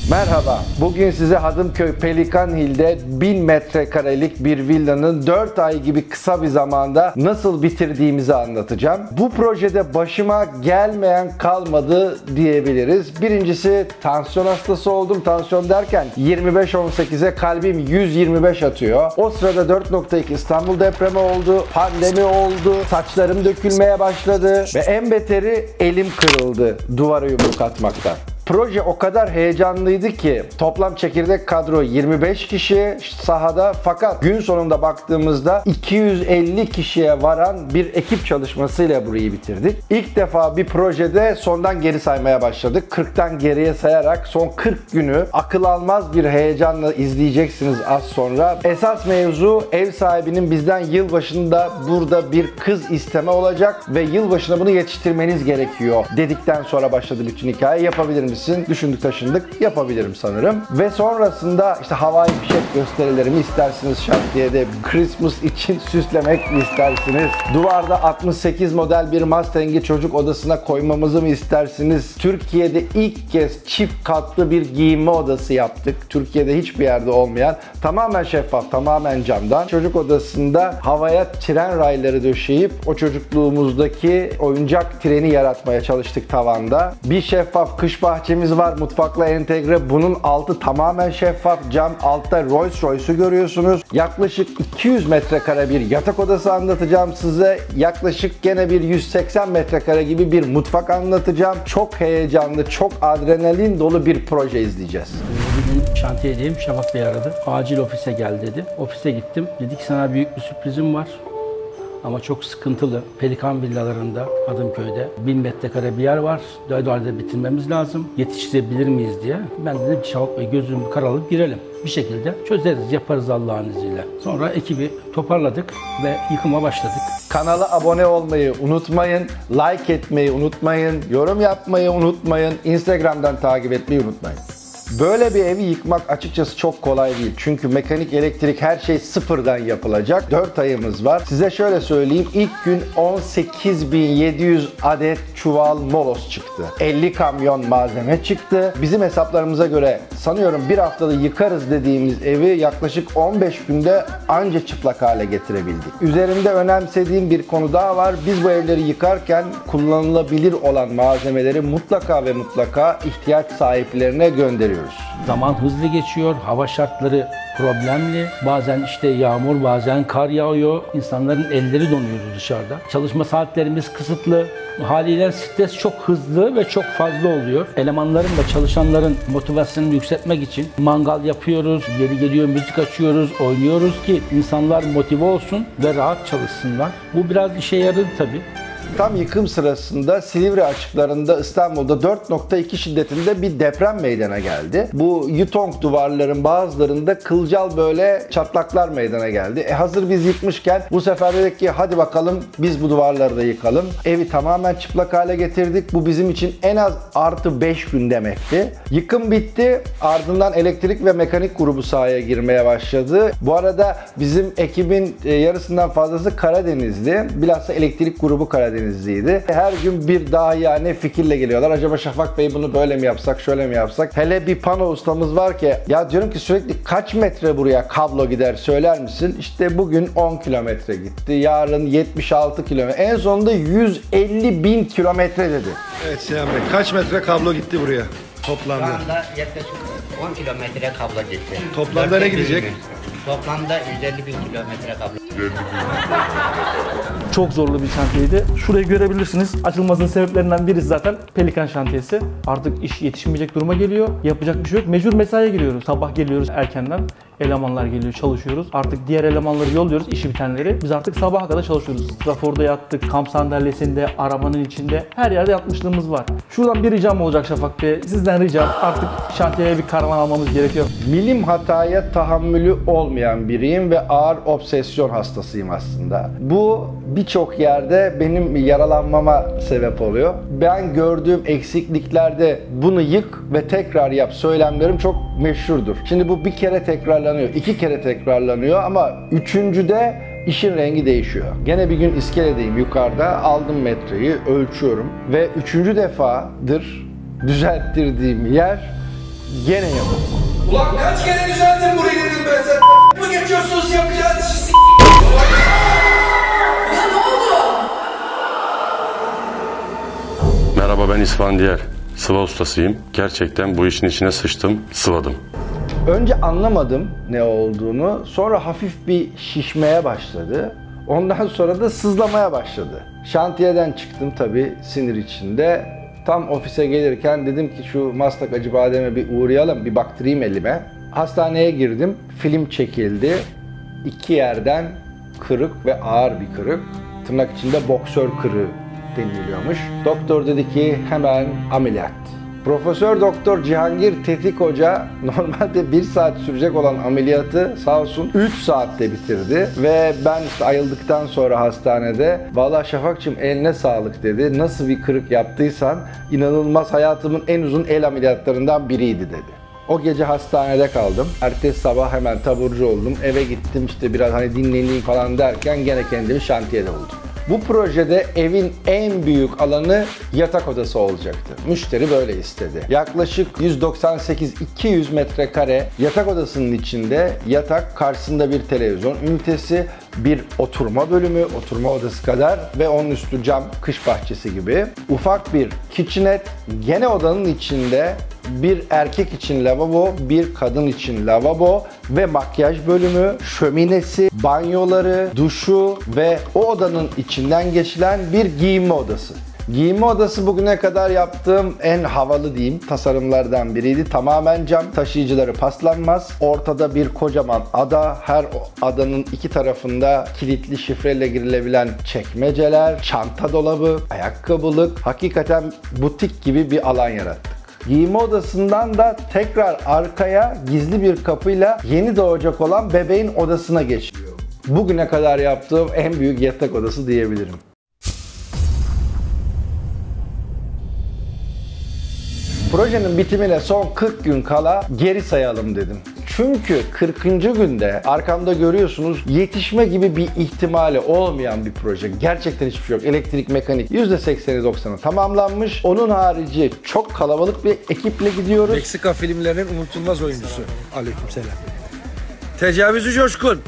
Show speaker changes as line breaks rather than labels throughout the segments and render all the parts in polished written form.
Merhaba, bugün size Hadımköy Pelikanhil'de 1000 metrekarelik bir villanın 4 ay gibi kısa bir zamanda nasıl bitirdiğimizi anlatacağım. Bu projede başıma gelmeyen kalmadı diyebiliriz. Birincisi tansiyon hastası oldum. Tansiyon derken 25-18'e kalbim 125 atıyor. O sırada 4.2 İstanbul depremi oldu, pandemi oldu, saçlarım dökülmeye başladı ve en beteri elim kırıldı duvara yumruk atmaktan. Proje o kadar heyecanlıydı ki toplam çekirdek kadro 25 kişi sahada, fakat gün sonunda baktığımızda 250 kişiye varan bir ekip çalışmasıyla burayı bitirdik. İlk defa bir projede sondan geri saymaya başladık. 40'tan geriye sayarak son 40 günü akıl almaz bir heyecanla izleyeceksiniz az sonra. Esas mevzu ev sahibinin bizden yılbaşında burada bir kız isteme olacak ve yılbaşına bunu yetiştirmeniz gerekiyor dedikten sonra başladı bütün hikaye. Yapabilir misin? Düşündük taşındık, yapabilirim sanırım. Ve sonrasında işte havai fişek gösterileri mi istersiniz, şart diye de Christmas için süslemek mi istersiniz? Duvarda 68 model bir Mustang'i çocuk odasına koymamızı mı istersiniz? Türkiye'de ilk kez çift katlı bir giyinme odası yaptık. Türkiye'de hiçbir yerde olmayan, tamamen şeffaf, tamamen camdan. Çocuk odasında havaya tren rayları döşeyip o çocukluğumuzdaki oyuncak treni yaratmaya çalıştık tavanda. Bir şeffaf kış bahçemiz var, mutfakla entegre. Bunun altı tamamen şeffaf cam. Altta Rolls Royce'u görüyorsunuz. Yaklaşık 200 metrekare bir yatak odası anlatacağım size. Yaklaşık gene bir 180 metrekare gibi bir mutfak anlatacağım. Çok heyecanlı, çok adrenalin dolu bir proje izleyeceğiz.
Bugün şantiyedeyim. Şafak Bey aradı. Acil ofise gel dedi. Ofise gittim. Dedi ki sana büyük bir sürprizim var. Ama çok sıkıntılı. Pelikan villalarında Hadımköy'de 1000 metrekare bir yer var. 4 ayda bitirmemiz lazım. Yetiştirebilir miyiz diye. Ben dedim ki Şafak Bey gözümü karalayıp girelim. Bir şekilde çözeriz, yaparız Allah'ın izniyle. Sonra ekibi toparladık ve yıkıma başladık.
Kanala abone olmayı unutmayın, like etmeyi unutmayın, yorum yapmayı unutmayın, Instagram'dan takip etmeyi unutmayın. Böyle bir evi yıkmak açıkçası çok kolay değil. Çünkü mekanik, elektrik, her şey sıfırdan yapılacak. 4 ayımız var. Size şöyle söyleyeyim. İlk gün 18.700 adet çuval molos çıktı. 50 kamyon malzeme çıktı. Bizim hesaplarımıza göre sanıyorum bir haftada yıkarız dediğimiz evi yaklaşık 15 günde anca çıplak hale getirebildik. Üzerinde önemsediğim bir konu daha var. Biz bu evleri yıkarken kullanılabilir olan malzemeleri mutlaka ve mutlaka ihtiyaç sahiplerine gönderiyoruz.
Zaman hızlı geçiyor, hava şartları problemli. Bazen işte yağmur, bazen kar yağıyor. İnsanların elleri donuyordu dışarıda. Çalışma saatlerimiz kısıtlı. Haliyle stres çok hızlı ve çok fazla oluyor. Elemanların ve çalışanların motivasyonunu yükseltmek için mangal yapıyoruz, yeri geliyor müzik açıyoruz, oynuyoruz ki insanlar motive olsun ve rahat çalışsınlar. Bu biraz işe yaradı tabii.
Tam yıkım sırasında Silivri açıklarında İstanbul'da 4.2 şiddetinde bir deprem meydana geldi. Bu yutong duvarların bazılarında kılcal böyle çatlaklar meydana geldi. Hazır biz yıkmışken bu sefer dedik ki hadi bakalım biz bu duvarları da yıkalım. Evi tamamen çıplak hale getirdik. Bu bizim için en az artı 5 gün demekti. Yıkım bitti. Ardından elektrik ve mekanik grubu sahaya girmeye başladı. Bu arada bizim ekibin yarısından fazlası Karadenizli. Bilhassa elektrik grubu Karadenizliydi. Her gün bir daha yani fikirle geliyorlar. Acaba Şafak Bey bunu böyle mi yapsak, şöyle mi yapsak? Hele bir pano ustamız var ki ya diyorum ki sürekli kaç metre buraya kablo gider söyler misin? İşte bugün 10 kilometre gitti. Yarın 76 kilometre. En sonunda 150.000 kilometre dedi.
Evet Sinan Bey, kaç metre kablo gitti buraya toplamda?
Şu anda yaklaşık 10 kilometre kablo gitti.
Toplamda ne gidecek?
Toplamda 150.000 kilometre kablo.
Çok zorlu bir şantiyeydi. Şurayı görebilirsiniz. Açılmasının sebeplerinden birisi zaten Pelikan şantiyesi. Artık iş yetişmeyecek duruma geliyor. Yapacak bir şey yok. Mecbur mesaiye giriyoruz. Sabah geliyoruz erkenden. Elemanlar geliyor, çalışıyoruz. Artık diğer elemanları yolluyoruz, işi bitenleri. Biz artık sabaha kadar çalışıyoruz. Traforda yattık, kamp sandalyesinde, arabanın içinde. Her yerde yatmışlığımız var. Şuradan bir ricam olacak Şafak Bey. Sizden ricam artık şantiyeye bir karavan almamız gerekiyor.
Milim hataya tahammülü olmayan biriyim ve ağır obsesyon hastasıyım aslında. Bu birçok yerde benim yaralanmama sebep oluyor. Ben gördüğüm eksikliklerde bunu yık ve tekrar yap söylemlerim çok meşhurdur. Şimdi bu bir kere tekrarlanıyor, 2 kere tekrarlanıyor ama 3.'de işin rengi değişiyor. Gene bir gün iskeledeyim yukarıda, aldım metreyi, ölçüyorum ve 3. defadır düzelttirdiğim yer gene yapıldı.
Ulan kaç kere düzelttin burayı dedim ben sen. Mı geçiyorsunuz yapacağınız işi
Merhaba, ben İsfandiyer. Sıva ustasıyım. Gerçekten bu işin içine sıçtım, sıvadım.
Önce anlamadım ne olduğunu. Sonra hafif bir şişmeye başladı. Ondan sonra da sızlamaya başladı. Şantiyeden çıktım tabii sinir içinde. Tam ofise gelirken dedim ki şu Maslak Acıbadem'e bir uğrayalım, bir baktırayım elime. Hastaneye girdim, film çekildi. 2 yerden kırık ve ağır bir kırık. Tırnak içinde boksör kırığı deniliyormuş. Doktor dedi ki hemen ameliyat. Profesör Doktor Cihangir Tetik Hoca normalde 1 saat sürecek olan ameliyatı sağ olsun 3 saatte bitirdi. Ve ben işte ayıldıktan sonra hastanede "Vallahi Şafak'cığım eline sağlık" dedi. "Nasıl bir kırık yaptıysan inanılmaz, hayatımın en uzun el ameliyatlarından biriydi" dedi. O gece hastanede kaldım. Ertesi sabah hemen taburcu oldum. Eve gittim işte biraz hani dinleneyim falan derken gene kendimi şantiyede buldum. Bu projede evin en büyük alanı yatak odası olacaktı. Müşteri böyle istedi. Yaklaşık 198-200 metrekare yatak odasının içinde yatak, karşısında bir televizyon ünitesi, bir oturma bölümü, oturma odası kadar ve onun üstü cam, kış bahçesi gibi. Ufak bir kitchenette, gene odanın içinde bir erkek için lavabo, bir kadın için lavabo ve makyaj bölümü, şöminesi, banyoları, duşu ve o odanın içinden geçilen bir giyinme odası. Giyinme odası bugüne kadar yaptığım en havalı diyeyim tasarımlardan biriydi. Tamamen cam, taşıyıcıları paslanmaz. Ortada bir kocaman ada, her adanın 2 tarafında kilitli şifreyle girilebilen çekmeceler, çanta dolabı, ayakkabılık, hakikaten butik gibi bir alan yarattık. Giyinme odasından da tekrar arkaya gizli bir kapıyla yeni doğacak olan bebeğin odasına geçiliyor. Bugüne kadar yaptığım en büyük yatak odası diyebilirim. Projenin bitimine son 40 gün kala geri sayalım dedim. Çünkü 40. günde arkamda görüyorsunuz yetişme gibi bir ihtimali olmayan bir proje. Gerçekten hiçbir şey yok. Elektrik, mekanik %80'i 90'ı tamamlanmış. Onun harici çok kalabalık bir ekiple gidiyoruz.
Meksika filmlerinin unutulmaz oyuncusu. Aleykümselam. Tecavüzcü Coşkun.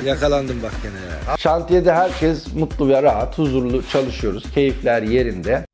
Yakalandım bak gene ya.
Şantiyede herkes mutlu ve rahat, huzurlu çalışıyoruz. Keyifler yerinde.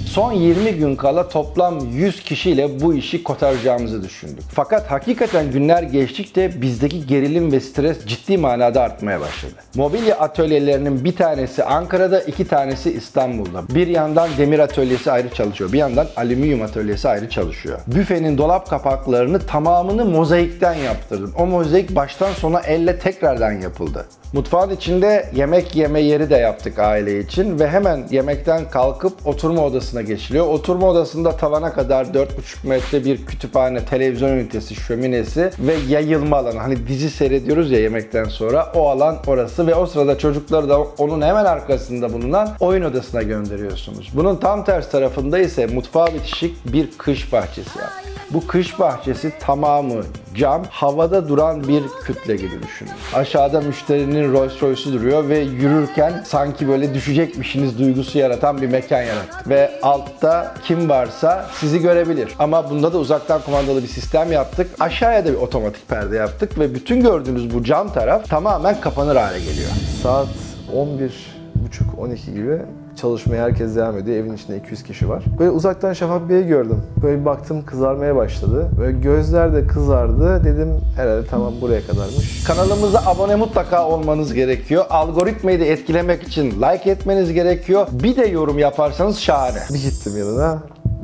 Son 20 gün kala toplam 100 kişiyle bu işi kotaracağımızı düşündük. Fakat hakikaten günler geçtikçe bizdeki gerilim ve stres ciddi manada artmaya başladı. Mobilya atölyelerinin bir tanesi Ankara'da, 2 tanesi İstanbul'da. Bir yandan demir atölyesi ayrı çalışıyor, bir yandan alüminyum atölyesi ayrı çalışıyor. Büfenin dolap kapaklarını tamamını mozaikten yaptırdım. O mozaik baştan sona elle tekrardan yapıldı. Mutfağın içinde yemek yeme yeri de yaptık aile için ve hemen yemekten kalkıp oturma odasına geçiliyor. Oturma odasında tavana kadar 4,5 metre bir kütüphane, televizyon ünitesi, şöminesi ve yayılma alanı. Hani dizi seyrediyoruz ya yemekten sonra, o alan orası ve o sırada çocukları da onun hemen arkasında bulunan oyun odasına gönderiyorsunuz. Bunun tam ters tarafında ise mutfağa bitişik bir kış bahçesi yaptık. Bu kış bahçesi tamamı cam, havada duran bir kütle gibi düşünün. Aşağıda müşterinin Rolls Royce'u duruyor ve yürürken sanki böyle düşecekmişiniz duygusu yaratan bir mekan yarattık. Ve altta kim varsa sizi görebilir. Ama bunda da uzaktan kumandalı bir sistem yaptık. Aşağıya da bir otomatik perde yaptık ve bütün gördüğünüz bu cam taraf tamamen kapanır hale geliyor.
Saat 11.30-12 gibi çalışmaya herkes devam ediyor. Evin içinde 200 kişi var. Böyle uzaktan Şafak Bey'i gördüm. Böyle bir baktım kızarmaya başladı. Böyle gözler de kızardı. Dedim herhalde tamam buraya kadarmış.
Kanalımıza abone mutlaka olmanız gerekiyor. Algoritmayı da etkilemek için like etmeniz gerekiyor. Bir de yorum yaparsanız şahane.
Bir gittim yanına.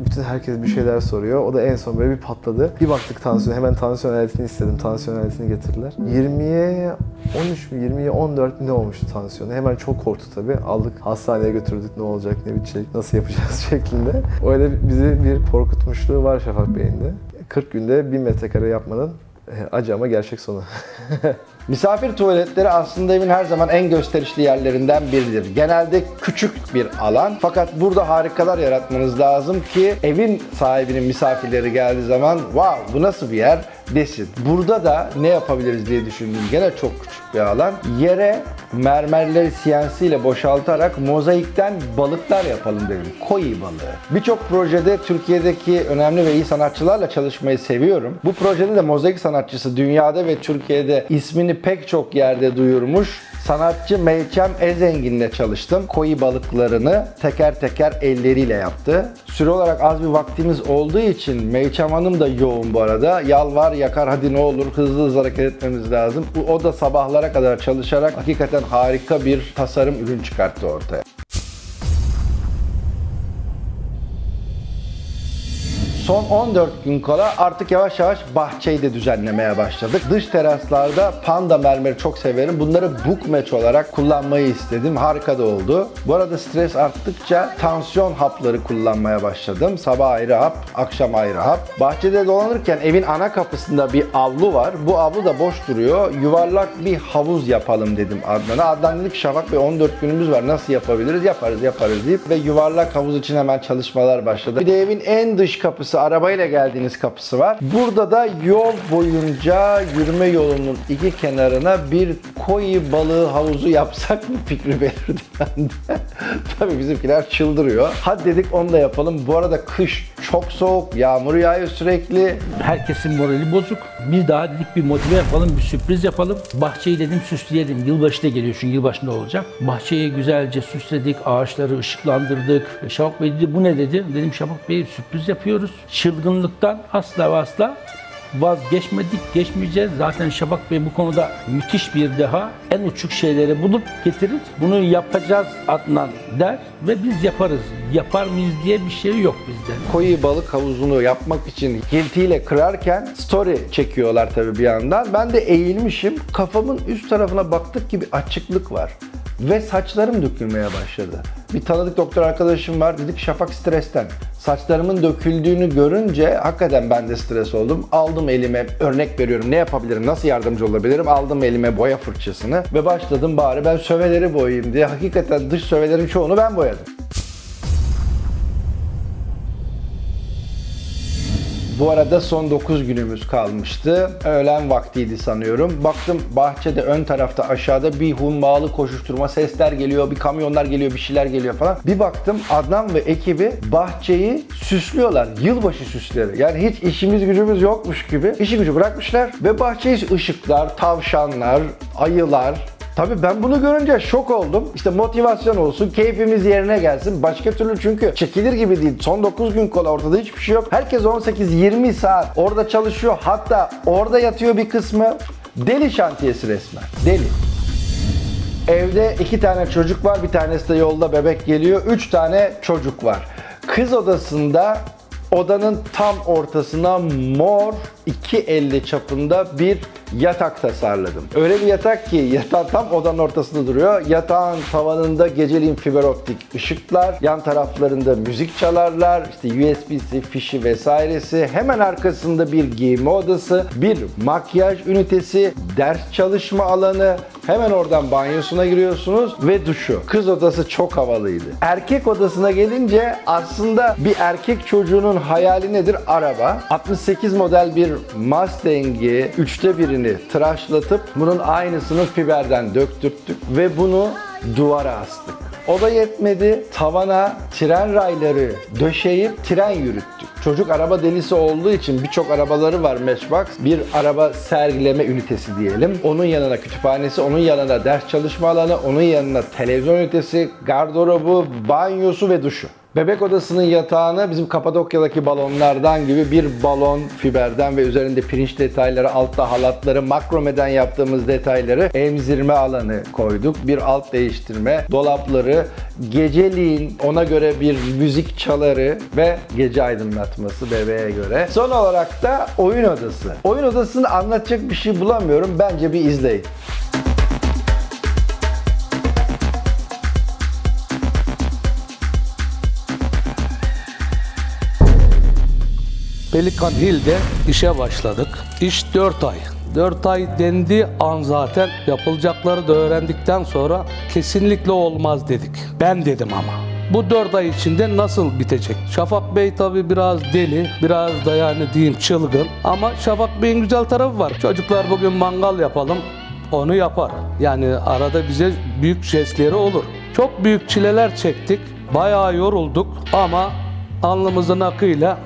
Bütün herkes bir şeyler soruyor. O da en son böyle bir patladı. Bir baktık tansiyon. Hemen tansiyon aletini istedim. Tansiyon aletini getirdiler. 20'ye 13 mü 20'ye 14 ne olmuştu tansiyonu. Hemen çok korktu tabii. Aldık hastaneye götürdük. Ne olacak, ne bitecek, nasıl yapacağız şeklinde. Öyle bizi bir korkutmuşluğu var Şafak Bey'in de. 40 günde 1000 metrekare yapmanın acı ama gerçek sonu.
Misafir tuvaletleri aslında evin her zaman en gösterişli yerlerinden biridir. Genelde küçük bir alan fakat burada harikalar yaratmanız lazım ki evin sahibinin misafirleri geldiği zaman wow bu nasıl bir yer desin. Burada da ne yapabiliriz diye düşündüm. Gene çok küçük bir alan. Yere mermerleri CNC ile boşaltarak mozaikten balıklar yapalım dedim. Koi balığı. Birçok projede Türkiye'deki önemli ve iyi sanatçılarla çalışmayı seviyorum. Bu projede de mozaik sanatçısı dünyada ve Türkiye'de ismini pek çok yerde duyurmuş sanatçı Meyçem Ezengin'le çalıştım. Koi balıklarını teker teker elleriyle yaptı. Süre olarak az bir vaktimiz olduğu için Meyçem Hanım da yoğun bu arada. Yalvar yakar hadi ne olur hızlı hareket etmemiz lazım. O da sabahlara kadar çalışarak hakikaten harika bir tasarım ürün çıkarttı ortaya. Son 14 gün kala artık yavaş yavaş bahçeyi de düzenlemeye başladık. Dış teraslarda panda mermeri çok severim. Bunları book match olarak kullanmayı istedim. Harika da oldu. Bu arada stres arttıkça tansiyon hapları kullanmaya başladım. Sabah ayrı hap, akşam ayrı hap. Bahçede dolanırken evin ana kapısında bir avlu var. Bu avlu da boş duruyor. Yuvarlak bir havuz yapalım dedim Adnan'a. Adnan dedi ki Şafak Bey 14 günümüz var. Nasıl yapabiliriz? Yaparız deyip ve yuvarlak havuz için hemen çalışmalar başladı. Bir de evin en dış kapısı, arabayla geldiğiniz kapısı var. Burada da yol boyunca yürüme yolunun iki kenarına bir koi balığı havuzu yapsak mı fikri belirdi bende. Tabii bizimkiler çıldırıyor. Hadi dedik onu da yapalım. Bu arada kış çok soğuk, yağmur yağıyor sürekli.
Herkesin morali bozuk. Bir daha dedik bir motive yapalım, bir sürpriz yapalım. Bahçeyi dedim süsleyelim. Yılbaşı da geliyor çünkü yılbaşında olacak. Bahçeyi güzelce süsledik, ağaçları ışıklandırdık. Şafak Bey dedi bu ne dedi? Dedim Şafak Bey sürpriz yapıyoruz. Çılgınlıktan asla ve asla vazgeçmedik, geçmeyeceğiz. Zaten Şafak Bey bu konuda müthiş bir deha. En uçuk şeyleri bulup getirir. Bunu yapacağız Adnan der ve biz yaparız. Yapar mıyız diye bir şey yok bizde.
Koi balık havuzunu yapmak için hiltiyle kırarken story çekiyorlar tabii bir yandan. Ben de eğilmişim. Kafamın üst tarafına baktık gibi açıklık var. Ve saçlarım dökülmeye başladı. Bir tanıdık doktor arkadaşım var. Dedik Şafak stresten. Saçlarımın döküldüğünü görünce hakikaten ben de stres oldum. Aldım elime, örnek veriyorum ne yapabilirim, nasıl yardımcı olabilirim? Aldım elime boya fırçasını ve başladım bari ben söveleri boyayayım diye. Hakikaten dış sövelerin çoğunu ben boyadım. Bu arada son 9 günümüz kalmıştı. Öğlen vaktiydi sanıyorum. Baktım bahçede ön tarafta aşağıda bir hummalı koşuşturma sesler geliyor, bir kamyonlar geliyor, bir şeyler geliyor falan. Bir baktım Adnan ve ekibi bahçeyi süslüyorlar. Yılbaşı süsleri. Yani hiç işimiz gücümüz yokmuş gibi işi gücü bırakmışlar ve bahçeyi ışıklar, tavşanlar, ayılar. Tabii ben bunu görünce şok oldum. İşte motivasyon olsun, keyfimiz yerine gelsin. Başka türlü çünkü çekilir gibi değil. Son 9 gün kala ortada hiçbir şey yok. Herkes 18-20 saat orada çalışıyor. Hatta orada yatıyor bir kısmı. Deli şantiyesi resmen. Deli. Evde 2 tane çocuk var. Bir tanesi de yolda bebek geliyor. 3 tane çocuk var. Kız odasında odanın tam ortasına mor 2.50 çapında bir yatak tasarladım. Öyle bir yatak ki yatağın tam odanın ortasında duruyor. Yatağın tavanında geceliğin fiber optik ışıklar, yan taraflarında müzik çalarlar, işte USB'si, fişi vesairesi. Hemen arkasında bir giyinme odası, bir makyaj ünitesi, ders çalışma alanı. Hemen oradan banyosuna giriyorsunuz ve duşu. Kız odası çok havalıydı. Erkek odasına gelince aslında bir erkek çocuğunun hayali nedir? Araba. 68 model bir Mustang'i 1/3'ünü tıraşlatıp bunun aynısını fiberden döktürttük ve bunu duvara astık. O da yetmedi. Tavana tren rayları döşeyip tren yürüttük. Çocuk araba delisi olduğu için birçok arabaları var Matchbox. Bir araba sergileme ünitesi diyelim. Onun yanına kütüphanesi, onun yanına ders çalışma alanı, onun yanına televizyon ünitesi, gardırobu, banyosu ve duşu. Bebek odasının yatağını bizim Kapadokya'daki balonlardan gibi bir balon fiberden ve üzerinde pirinç detayları, altta halatları, makromeden yaptığımız detayları emzirme alanı koyduk. Bir alt değiştirme, dolapları, geceliğin ona göre bir müzik çaları ve gece aydınlatması bebeğe göre. Son olarak da oyun odası. Oyun odasını anlatacak bir şey bulamıyorum. Bence bir izleyin.
Pelikan Hill'de işe başladık. İş 4 ay. 4 ay dendiği an zaten yapılacakları da öğrendikten sonra kesinlikle olmaz dedik. Ben dedim ama. Bu 4 ay içinde nasıl bitecek? Şafak Bey tabii biraz deli, biraz da yani diyeyim çılgın. Ama Şafak Bey'in güzel tarafı var. Çocuklar bugün mangal yapalım, onu yapar. Yani arada bize büyük jestleri olur. Çok büyük çileler çektik, bayağı yorulduk ama alnımızın akıyla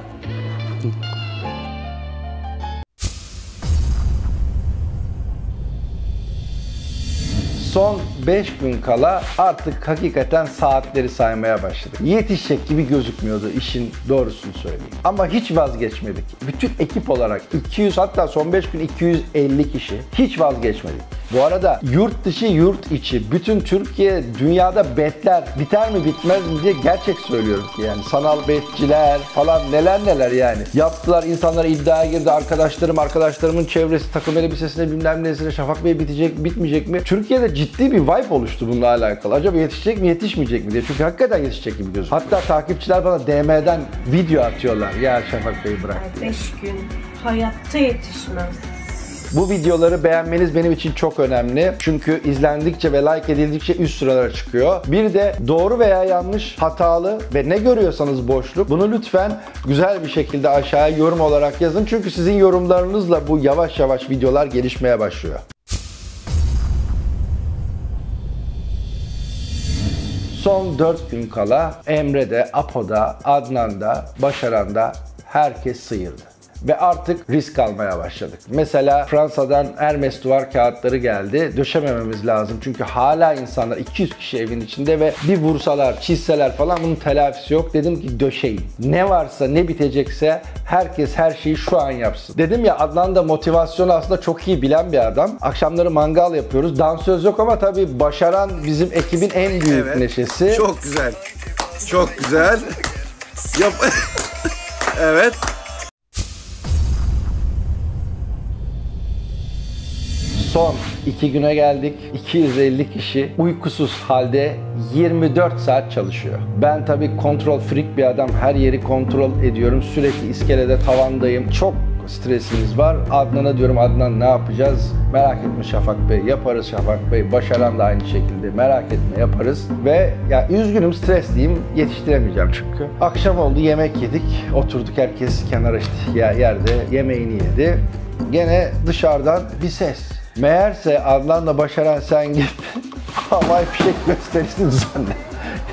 Son 5 gün kala artık hakikaten saatleri saymaya başladık. Yetişecek gibi gözükmüyordu, işin doğrusunu söyleyeyim. Ama hiç vazgeçmedik. Bütün ekip olarak 200, hatta son 5 gün 250 kişi hiç vazgeçmedik. Bu arada yurt dışı, yurt içi, bütün Türkiye, dünyada betler biter mi bitmez mi diye gerçek söylüyorum ki yani. Sanal betçiler falan neler yani. Yaptılar, insanlar iddiaya girdi. Arkadaşlarımın çevresi takım elbisesine bilmem nesine Şafak Bey bitecek, bitmeyecek mi? Türkiye'de ciddi bir vibe oluştu bununla alakalı. Acaba yetişecek mi, yetişmeyecek mi diye. Çünkü hakikaten yetişecek gibi gözüküyor. Hatta takipçiler bana DM'den video atıyorlar. Ya Şafak Bey bırak diye.
5 gün hayatta yetişmez.
Bu videoları beğenmeniz benim için çok önemli. Çünkü izlendikçe ve like edildikçe üst sıralara çıkıyor. Bir de doğru veya yanlış, hatalı ve ne görüyorsanız boşluk, bunu lütfen güzel bir şekilde aşağıya yorum olarak yazın. Çünkü sizin yorumlarınızla bu yavaş yavaş videolar gelişmeye başlıyor. Son 4 gün kala Emre'de, Apo'da, Adnan'da, Başaran'da herkes sıyırdı. Ve artık risk almaya başladık. Mesela Fransa'dan Hermes duvar kağıtları geldi. Döşemememiz lazım. Çünkü hala insanlar 200 kişi evin içinde ve bir vursalar, çizseler falan bunun telafisi yok. Dedim ki döşeyin. Ne varsa, ne bitecekse herkes her şeyi şu an yapsın. Dedim ya, Adnan da motivasyonu aslında çok iyi bilen bir adam. Akşamları mangal yapıyoruz. Dansöz yok ama tabii Başaran bizim ekibin en büyük neşesi.
Çok güzel. Çok güzel. Yap. Evet.
Son 2 güne geldik. 250 kişi uykusuz halde 24 saat çalışıyor. Ben tabii kontrol freak bir adam. Her yeri kontrol ediyorum. Sürekli iskelede, tavandayım. Çok stresimiz var. Adnan'a diyorum, Adnan ne yapacağız? Merak etme Şafak Bey, yaparız Şafak Bey. Başaran da aynı şekilde, merak etme yaparız. Ve ya üzgünüm, stresliyim, yetiştiremeyeceğim çünkü. Akşam oldu, yemek yedik. Oturduk, herkes kenara işte yerde yemeğini yedi. Gene dışarıdan bir ses. Meğerse Adnan'la Başaran sen git havai fişek gösterisini zannet.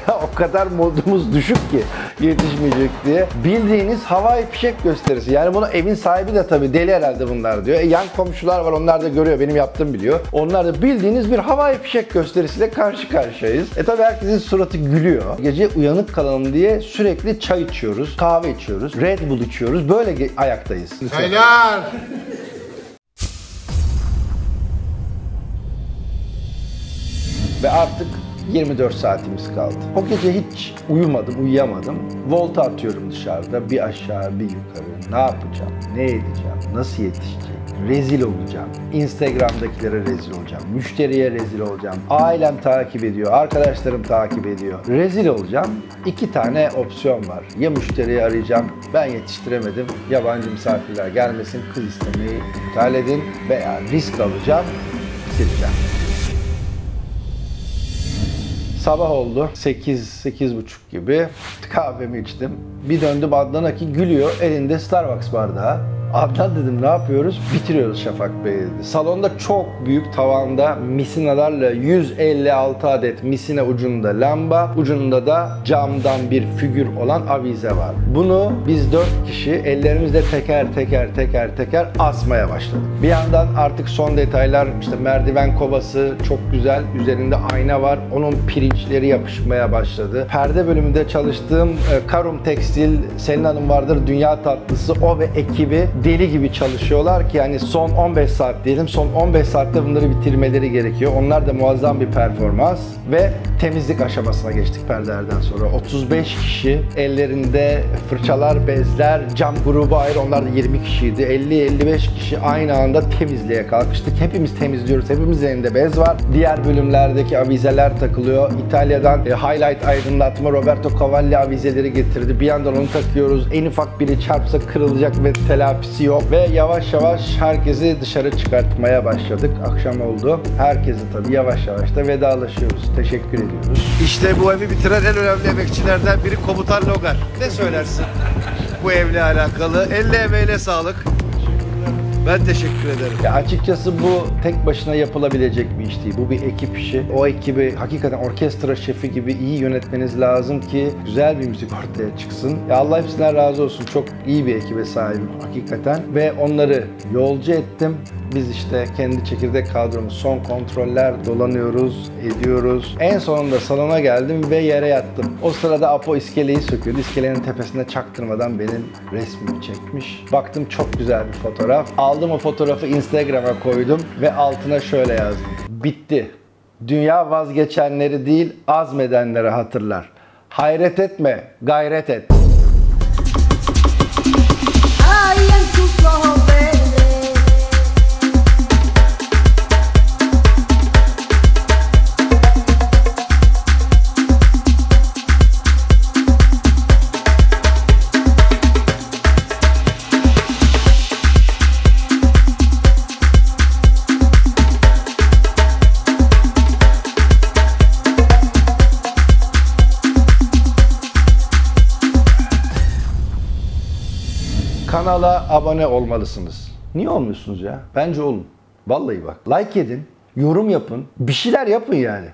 Ya o kadar modumuz düşük ki yetişmeyecek diye. Bildiğiniz havai fişek gösterisi. Yani bunu evin sahibi de tabii deli herhalde bunlar diyor. Yan komşular var, onlar da görüyor, benim yaptığım biliyor. Onlar da bildiğiniz bir havai fişek gösterisiyle karşı karşıyayız. Tabii herkesin suratı gülüyor. Gece uyanık kalalım diye sürekli çay içiyoruz, kahve içiyoruz, Red Bull içiyoruz. Böyle ayaktayız.
Çaylar.
Ve artık 24 saatimiz kaldı. O gece hiç uyuyamadım. Volta atıyorum dışarıda. Bir aşağı, bir yukarı. Ne yapacağım? Ne edeceğim? Nasıl yetişecek? Rezil olacağım. Instagram'dakilere rezil olacağım. Müşteriye rezil olacağım. Ailem takip ediyor. Arkadaşlarım takip ediyor. Rezil olacağım. 2 tane opsiyon var. Ya müşteriyi arayacağım. Ben yetiştiremedim. Yabancı misafirler gelmesin. Kız istemeyi iptal edin. Veya risk alacağım. Bitireceğim. Sabah oldu. 8-8.30 gibi. Kahvemi içtim. Bir döndüm Adnan'a ki gülüyor. Elinde Starbucks bardağı. Adnan dedim ne yapıyoruz? Bitiriyoruz Şafak Bey dedi. Salonda çok büyük tavanda misinalarla 156 adet misina ucunda lamba, ucunda da camdan bir figür olan avize var. Bunu biz 4 kişi ellerimizle teker asmaya başladık. Bir yandan artık son detaylar, işte merdiven kovası çok güzel, üzerinde ayna var. Onun pirinçleri yapışmaya başladı. Perde bölümünde çalıştığım Karum Tekstil, Selin Hanım vardır, dünya tatlısı, o ve ekibi deli gibi çalışıyorlar ki yani son 15 saat diyelim, son 15 saatte bunları bitirmeleri gerekiyor. Onlar da muazzam bir performans ve temizlik aşamasına geçtik perdelerden sonra. 35 kişi, ellerinde fırçalar, bezler, cam grubu ayrı, onlar da 20 kişiydi. 50-55 kişi aynı anda temizliğe kalkıştık. Hepimiz temizliyoruz, hepimizin elinde bez var. Diğer bölümlerdeki avizeler takılıyor. İtalya'dan highlight aydınlatma Roberto Cavalli avizeleri getirdi. Bir yandan onu takıyoruz. En ufak biri çarpsa kırılacak ve telafisi hepsi yok ve yavaş yavaş herkesi dışarı çıkartmaya başladık. Akşam oldu. Herkesi tabii yavaş yavaş da vedalaşıyoruz. Teşekkür ediyoruz.
İşte bu evi bitiren en önemli emekçilerden biri Komutan Logar. Ne söylersin bu evle alakalı? Elle emeğine sağlık. Ben teşekkür ederim.
Ya açıkçası bu tek başına yapılabilecek bir iş değil. Bu bir ekip işi. O ekibi hakikaten orkestra şefi gibi iyi yönetmeniz lazım ki güzel bir müzik ortaya çıksın. Ya Allah hepsinden razı olsun. Çok iyi bir ekibe sahibim hakikaten. Ve onları yolcu ettim. Biz işte kendi çekirdek kadromuz son kontroller dolanıyoruz, ediyoruz. En sonunda salona geldim ve yere yattım. O sırada Apo iskeleyi söküyordu. İskelenin tepesine çaktırmadan benim resmimi çekmiş. Baktım çok güzel bir fotoğraf. Aldım o fotoğrafı Instagram'a koydum ve altına şöyle yazdım. Bitti. Dünya vazgeçenleri değil, azmedenleri hatırlar. Hayret etme, gayret et. Kanala abone olmalısınız. Niye olmuyorsunuz ya? Bence olun. Vallahi bak. Like edin, yorum yapın, bir şeyler yapın yani.